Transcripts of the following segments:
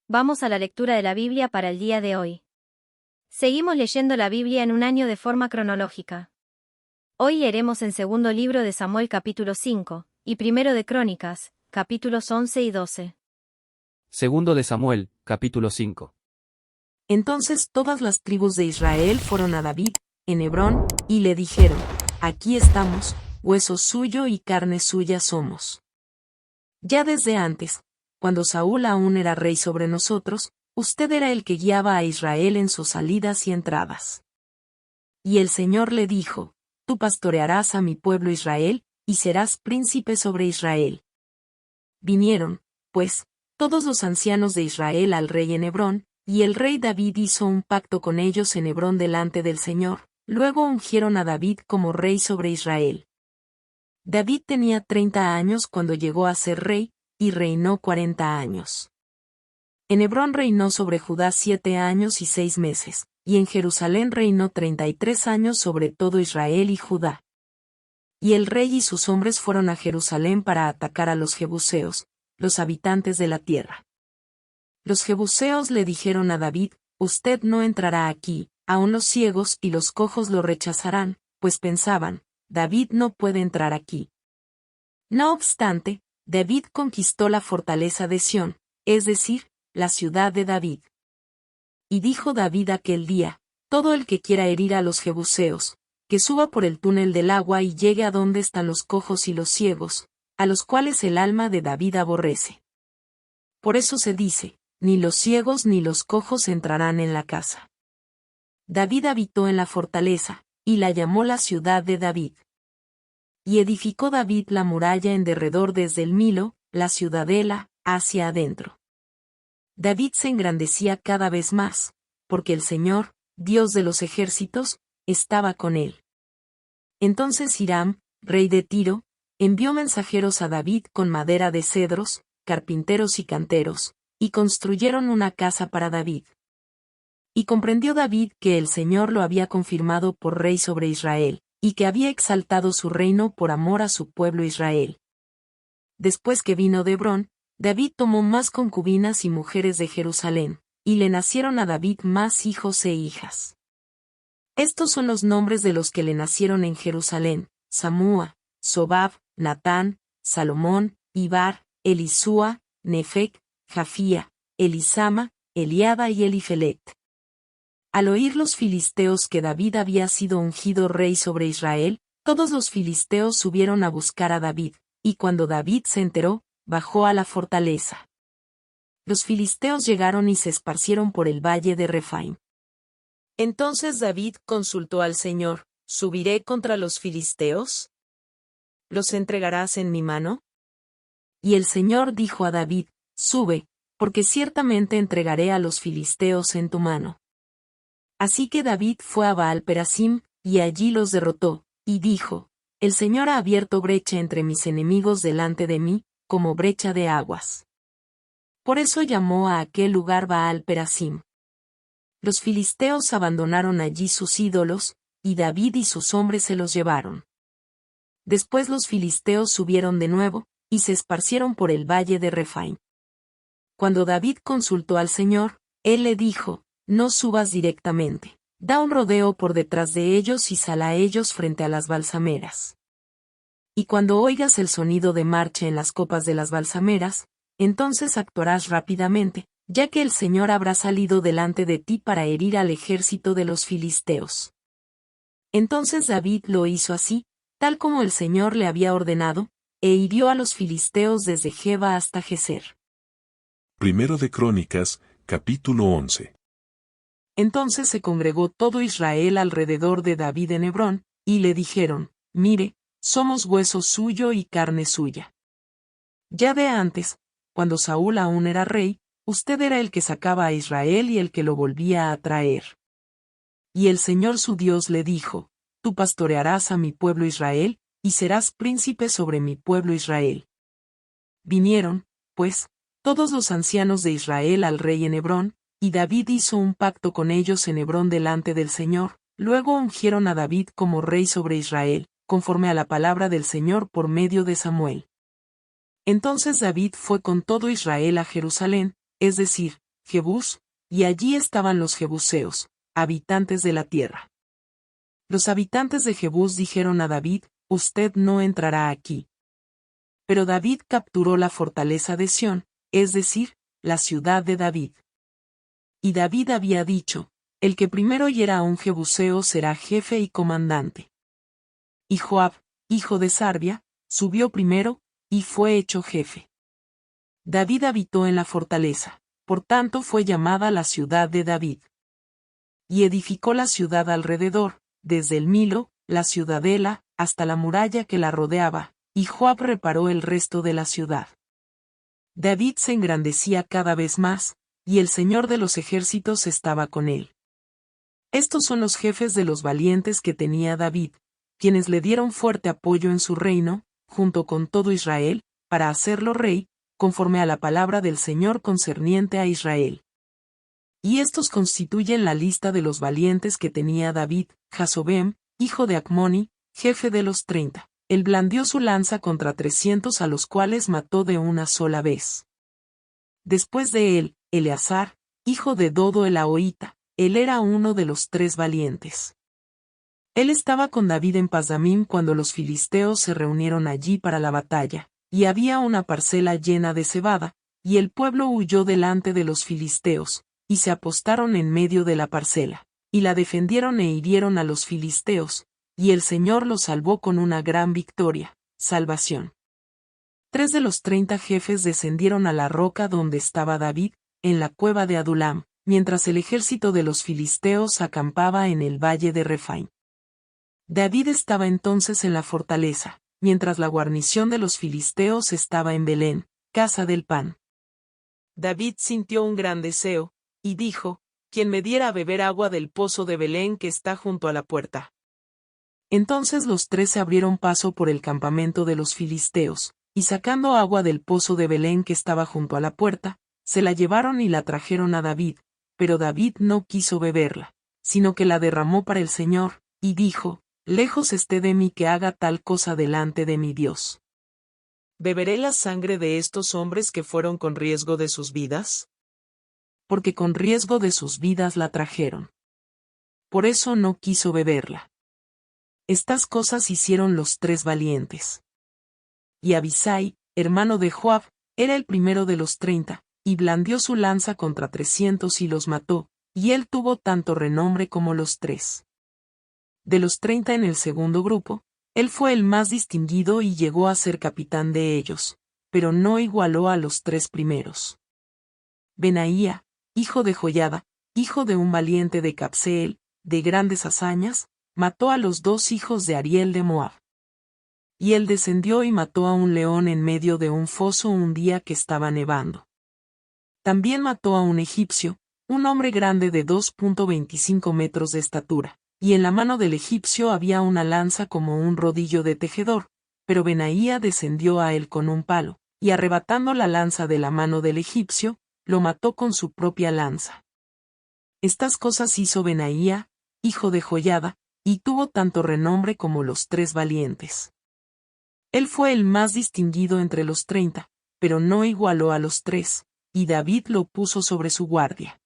Vamos a la lectura de la Biblia para el día de hoy. Seguimos leyendo la Biblia en un año de forma cronológica. Hoy leeremos en segundo libro de Samuel capítulo 5, y primero de Crónicas, capítulos 11 y 12. Segundo de Samuel, capítulo 5. Entonces todas las tribus de Israel fueron a David, en Hebrón, y le dijeron: Aquí estamos, hueso suyo y carne suya somos. Ya desde antes, cuando Saúl aún era rey sobre nosotros, usted era el que guiaba a Israel en sus salidas y entradas. Y el Señor le dijo: Tú pastorearás a mi pueblo Israel, y serás príncipe sobre Israel. Vinieron, pues, todos los ancianos de Israel al rey en Hebrón, y el rey David hizo un pacto con ellos en Hebrón delante del Señor. Luego ungieron a David como rey sobre Israel. David tenía 30 años cuando llegó a ser rey, y reinó 40 años. En Hebrón reinó sobre Judá 7 años y 6 meses, y en Jerusalén reinó 33 años sobre todo Israel y Judá. Y el rey y sus hombres fueron a Jerusalén para atacar a los jebuseos, los habitantes de la tierra. Los jebuseos le dijeron a David: Usted no entrará aquí, aun los ciegos y los cojos lo rechazarán, pues pensaban: David no puede entrar aquí. No obstante, David conquistó la fortaleza de Sión, es decir, la ciudad de David. Y dijo David aquel día: Todo el que quiera herir a los jebuseos, que suba por el túnel del agua y llegue a donde están los cojos y los ciegos, a los cuales el alma de David aborrece. Por eso se dice: Ni los ciegos ni los cojos entrarán en la casa. David habitó en la fortaleza, y la llamó la ciudad de David. Y edificó David la muralla en derredor desde el Milo, la ciudadela, hacia adentro. David se engrandecía cada vez más, porque el Señor, Dios de los ejércitos, estaba con él. Entonces Hiram, rey de Tiro, envió mensajeros a David con madera de cedros, carpinteros y canteros, y construyeron una casa para David. Y comprendió David que el Señor lo había confirmado por rey sobre Israel, y que había exaltado su reino por amor a su pueblo Israel. Después que vino de Hebrón, David tomó más concubinas y mujeres de Jerusalén, y le nacieron a David más hijos e hijas. Estos son los nombres de los que le nacieron en Jerusalén: Samúa, Sobab, Natán, Salomón, Ibar, Elisúa, Nefec, Jafía, Elisama, Eliada y Elifelet. Al oír los filisteos que David había sido ungido rey sobre Israel, todos los filisteos subieron a buscar a David, y cuando David se enteró, bajó a la fortaleza. Los filisteos llegaron y se esparcieron por el valle de Refaim. Entonces David consultó al Señor: ¿Subiré contra los filisteos? ¿Los entregarás en mi mano? Y el Señor dijo a David: Sube, porque ciertamente entregaré a los filisteos en tu mano. Así que David fue a Baal-Perasim, y allí los derrotó, y dijo: El Señor ha abierto brecha entre mis enemigos delante de mí, como brecha de aguas. Por eso llamó a aquel lugar Baal-Perasim. Los filisteos abandonaron allí sus ídolos, y David y sus hombres se los llevaron. Después los filisteos subieron de nuevo, y se esparcieron por el valle de Refaim. Cuando David consultó al Señor, él le dijo: No subas directamente, da un rodeo por detrás de ellos y sal a ellos frente a las balsameras. Y cuando oigas el sonido de marcha en las copas de las balsameras, entonces actuarás rápidamente, ya que el Señor habrá salido delante de ti para herir al ejército de los filisteos. Entonces David lo hizo así, tal como el Señor le había ordenado, e hirió a los filisteos desde Geba hasta Geser. Primero de Crónicas, capítulo 11. Entonces se congregó todo Israel alrededor de David en Hebrón, y le dijeron: Mire, somos hueso suyo y carne suya. Ya de antes, cuando Saúl aún era rey, usted era el que sacaba a Israel y el que lo volvía a traer. Y el Señor su Dios le dijo: Tú pastorearás a mi pueblo Israel, y serás príncipe sobre mi pueblo Israel. Vinieron, pues, todos los ancianos de Israel al rey en Hebrón, y David hizo un pacto con ellos en Hebrón delante del Señor. Luego ungieron a David como rey sobre Israel, conforme a la palabra del Señor por medio de Samuel. Entonces David fue con todo Israel a Jerusalén, es decir, Jebús, y allí estaban los jebuseos, habitantes de la tierra. Los habitantes de Jebús dijeron a David: Usted no entrará aquí. Pero David capturó la fortaleza de Sión, es decir, la ciudad de David. Y David había dicho: El que primero hiera a un jebuseo será jefe y comandante. Y Joab, hijo de Sarvia, subió primero, y fue hecho jefe. David habitó en la fortaleza, por tanto fue llamada la ciudad de David. Y edificó la ciudad alrededor, desde el Milo, la ciudadela, hasta la muralla que la rodeaba, y Joab reparó el resto de la ciudad. David se engrandecía cada vez más, y el Señor de los ejércitos estaba con él. Estos son los jefes de los valientes que tenía David, quienes le dieron fuerte apoyo en su reino, junto con todo Israel, para hacerlo rey, conforme a la palabra del Señor concerniente a Israel. Y estos constituyen la lista de los valientes que tenía David: Jasobem, hijo de Acmoni, jefe de los 30. Él blandió su lanza contra 300 a los cuales mató de una sola vez. Después de él, Eleazar, hijo de Dodo el Ahoita, él era uno de los 3 valientes. Él estaba con David en Pasdamim cuando los filisteos se reunieron allí para la batalla, y había una parcela llena de cebada, y el pueblo huyó delante de los filisteos, y se apostaron en medio de la parcela, y la defendieron e hirieron a los filisteos, y el Señor los salvó con una gran victoria, salvación. 3 de los 30 jefes descendieron a la roca donde estaba David, en la cueva de Adulam, mientras el ejército de los filisteos acampaba en el valle de Refaim. David estaba entonces en la fortaleza, mientras la guarnición de los filisteos estaba en Belén, casa del pan. David sintió un gran deseo, y dijo: «Quien me diera a beber agua del pozo de Belén que está junto a la puerta». Entonces los 3 se abrieron paso por el campamento de los filisteos, y sacando agua del pozo de Belén que estaba junto a la puerta, se la llevaron y la trajeron a David, pero David no quiso beberla, sino que la derramó para el Señor, y dijo: «Lejos esté de mí que haga tal cosa delante de mi Dios. ¿Beberé la sangre de estos hombres que fueron con riesgo de sus vidas? Porque con riesgo de sus vidas la trajeron. Por eso no quiso beberla». Estas cosas hicieron los 3 valientes. Y Abisai, hermano de Joab, era el primero de los 30, y blandió su lanza contra 300 y los mató, y él tuvo tanto renombre como los 3. De los 30 en el segundo grupo, él fue el más distinguido y llegó a ser capitán de ellos, pero no igualó a los 3 primeros. Benaía, hijo de Joiada, hijo de un valiente de Capseel, de grandes hazañas, mató a los 2 hijos de Ariel de Moab. Y él descendió y mató a un león en medio de un foso un día que estaba nevando. También mató a un egipcio, un hombre grande de 2.25 metros de estatura, y en la mano del egipcio había una lanza como un rodillo de tejedor, pero Benaía descendió a él con un palo, y arrebatando la lanza de la mano del egipcio, lo mató con su propia lanza. Estas cosas hizo Benaía, hijo de Joiada, y tuvo tanto renombre como los 3 valientes. Él fue el más distinguido entre los 30, pero no igualó a los 3, y David lo puso sobre su guardia.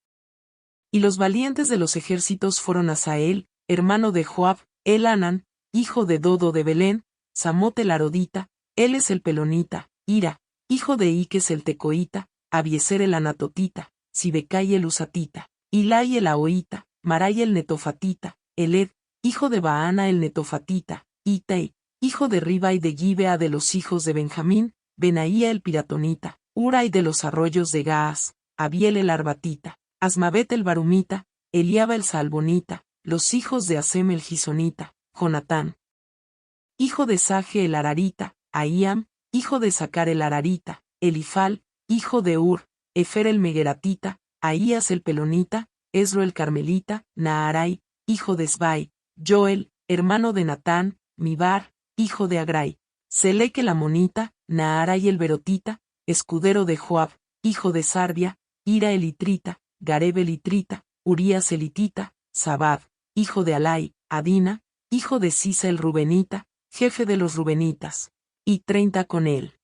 Y los valientes de los ejércitos fueron Asael, hermano de Joab, Elhanan, hijo de Dodo de Belén, Samot el Arodita, él es el Pelonita, Ira, hijo de Iques el Tecoita, Abieser el Anatotita, Sibecai el Usatita, Ilai el Ahoita, Marai el Netofatita, Eled, hijo de Baana el Netofatita, Itai, hijo de Ribai de Gibea de los hijos de Benjamín, Benaía el Piratonita, Urai de los arroyos de Gaas, Abiel el Arbatita, Asmavet el Barumita, Eliaba el Salbonita, los hijos de Asem el Gisonita, Jonatán, hijo de Sage el Ararita, Ahiam, hijo de Sacar el Ararita, Elifal, hijo de Ur, Efer el Megeratita, Ahías el Pelonita, Esro el Carmelita, Naharai, hijo de Sbai, Joel, hermano de Natán, Mibar, hijo de Agrai, Selec el Amonita, Naharai el Berotita, escudero de Joab, hijo de Sarvia, Ira el Itrita, Gareb el Itrita, Urías el Hitita, Sabad, hijo de Alai, Adina, hijo de Sisa el Rubenita, jefe de los Rubenitas, y 30 con él.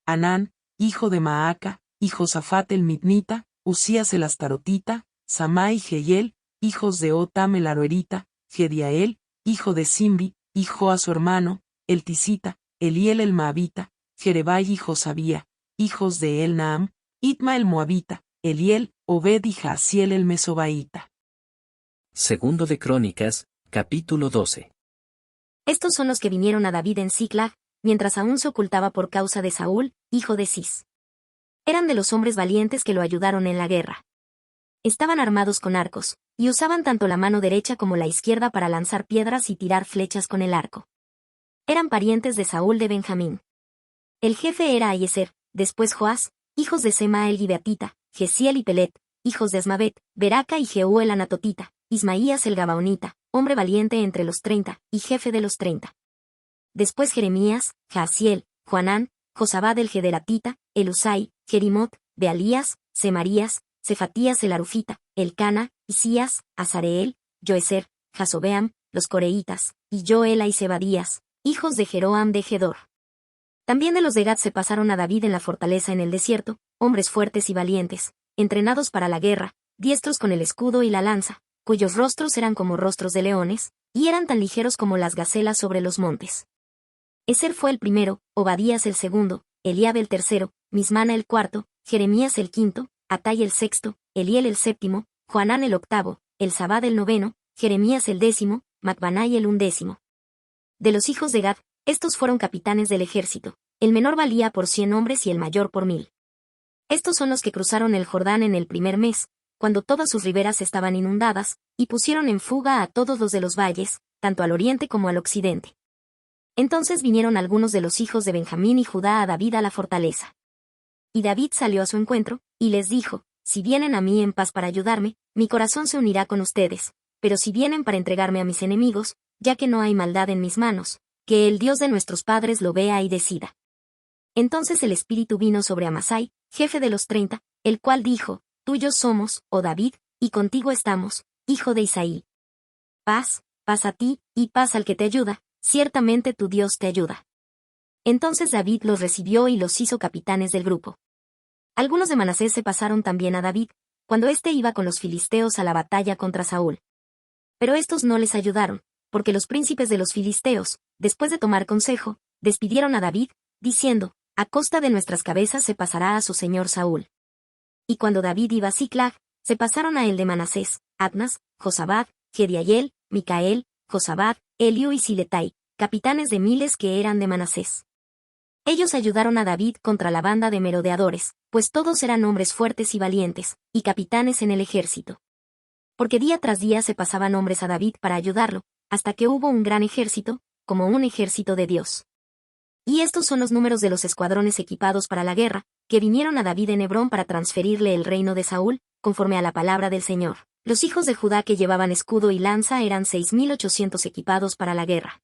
Anán, hijo de Maaca, y Josafat el Mitnita, Usías el astarotita, Samá y Jehiel, hijos de Otam el aroerita, Gediael, hijo de Simbi, y Joa su hermano, el tisita, Eliel el maavita, Jerebai y Josabía, hijos de El Naam, Itma el moabita, Eliel, Obed y Jaasiel el mesobaíta. Segundo de Crónicas, capítulo 12. Estos son los que vinieron a David en Siclag, mientras aún se ocultaba por causa de Saúl, hijo de Cis. Eran de los hombres valientes que lo ayudaron en la guerra. Estaban armados con arcos, y usaban tanto la mano derecha como la izquierda para lanzar piedras y tirar flechas con el arco. Eran parientes de Saúl de Benjamín. El jefe era Aiezer, después Joás, hijos de Sema el Gibeatita, Gesiel y Pelet, hijos de Asmavet, Beraca y Jehú el Anatotita, Ismaías el Gabaonita, hombre valiente entre los 30, y jefe de los 30. Después Jeremías, Jaasiel, Joanán, Josabad el Gederatita, Elusai, Jerimot, Bealías, Semarías, Cefatías el Arufita, Elcana, Isías, Azareel, Joezer, Jasobeam, los coreitas, y Joela y Zebadías, hijos de Jeroam de Gedor. También de los de Gad se pasaron a David en la fortaleza en el desierto, hombres fuertes y valientes, entrenados para la guerra, diestros con el escudo y la lanza, cuyos rostros eran como rostros de leones, y eran tan ligeros como las gacelas sobre los montes. Ezer fue el primero, Obadías el segundo, Eliab el tercero, Mismana el cuarto, Jeremías el quinto, Atai el sexto, Eliel el séptimo, Joanán el octavo, Elzabad el noveno, Jeremías el décimo, Macbanai el undécimo. De los hijos de Gad, estos fueron capitanes del ejército, el menor valía por 100 hombres y el mayor por 1000. Estos son los que cruzaron el Jordán en el primer mes, cuando todas sus riberas estaban inundadas, y pusieron en fuga a todos los de los valles, tanto al oriente como al occidente. Entonces vinieron algunos de los hijos de Benjamín y Judá a David a la fortaleza. Y David salió a su encuentro, y les dijo, si vienen a mí en paz para ayudarme, mi corazón se unirá con ustedes, pero si vienen para entregarme a mis enemigos, ya que no hay maldad en mis manos, que el Dios de nuestros padres lo vea y decida. Entonces el espíritu vino sobre Amasai, jefe de los 30, el cual dijo, tuyos somos, oh David, y contigo estamos, hijo de Isaí. Paz, paz a ti, y paz al que te ayuda, ciertamente tu Dios te ayuda. Entonces David los recibió y los hizo capitanes del grupo. Algunos de Manasés se pasaron también a David, cuando éste iba con los filisteos a la batalla contra Saúl. Pero estos no les ayudaron, porque los príncipes de los filisteos, después de tomar consejo, despidieron a David, diciendo, a costa de nuestras cabezas se pasará a su señor Saúl. Y cuando David iba a Siclag, se pasaron a el de Manasés, Adnas, Josabad, Gediael, Micael, Josabad, Eliú y Siletai, capitanes de miles que eran de Manasés. Ellos ayudaron a David contra la banda de merodeadores, pues todos eran hombres fuertes y valientes, y capitanes en el ejército. Porque día tras día se pasaban hombres a David para ayudarlo, hasta que hubo un gran ejército, como un ejército de Dios. Y estos son los números de los escuadrones equipados para la guerra, que vinieron a David en Hebrón para transferirle el reino de Saúl, conforme a la palabra del Señor. Los hijos de Judá que llevaban escudo y lanza eran 6800 equipados para la guerra.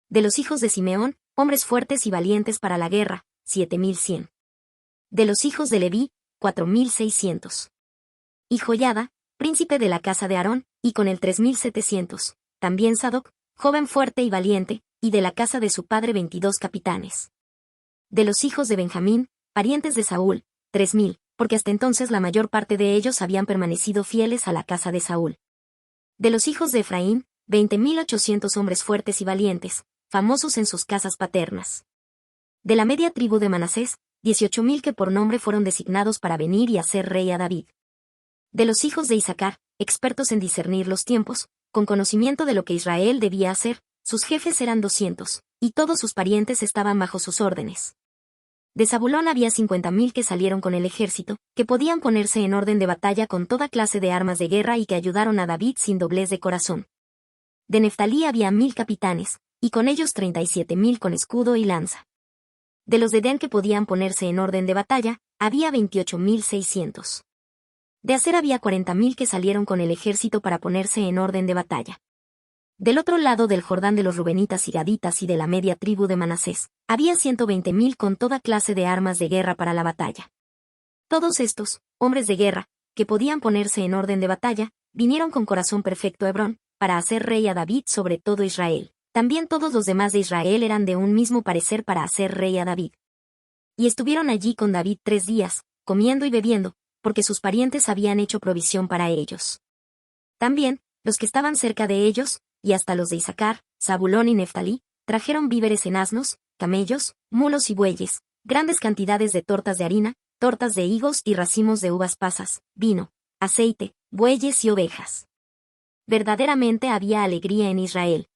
De los hijos de Simeón, hombres fuertes y valientes para la guerra, 7100. De los hijos de Leví, 4600. Y Joiada, príncipe de la casa de Aarón, y con él 3700. También Sadoc, joven fuerte y valiente, y de la casa de su padre 22 capitanes. De los hijos de Benjamín, parientes de Saúl, 3000, porque hasta entonces la mayor parte de ellos habían permanecido fieles a la casa de Saúl. De los hijos de Efraín, 20.800 hombres fuertes y valientes, famosos en sus casas paternas. De la media tribu de Manasés, 18.000 que por nombre fueron designados para venir y hacer rey a David. De los hijos de Isaacar, expertos en discernir los tiempos, con conocimiento de lo que Israel debía hacer, sus jefes eran 200, y todos sus parientes estaban bajo sus órdenes. De Zabulón había 50.000 que salieron con el ejército, que podían ponerse en orden de batalla con toda clase de armas de guerra y que ayudaron a David sin doblez de corazón. De Neftalí había 1000 capitanes, y con ellos 37.000 con escudo y lanza. De los de Dan que podían ponerse en orden de batalla, había 28.600. De Aser había 40.000 que salieron con el ejército para ponerse en orden de batalla. Del otro lado del Jordán de los Rubenitas y Gaditas y de la media tribu de Manasés, había 120.000 con toda clase de armas de guerra para la batalla. Todos estos, hombres de guerra, que podían ponerse en orden de batalla, vinieron con corazón perfecto a Hebrón, para hacer rey a David sobre todo Israel. También todos los demás de Israel eran de un mismo parecer para hacer rey a David. Y estuvieron allí con David 3 días, comiendo y bebiendo, porque sus parientes habían hecho provisión para ellos. También, los que estaban cerca de ellos, y hasta los de Issacar, Zabulón y Neftalí, trajeron víveres en asnos, camellos, mulos y bueyes, grandes cantidades de tortas de harina, tortas de higos y racimos de uvas pasas, vino, aceite, bueyes y ovejas. Verdaderamente había alegría en Israel,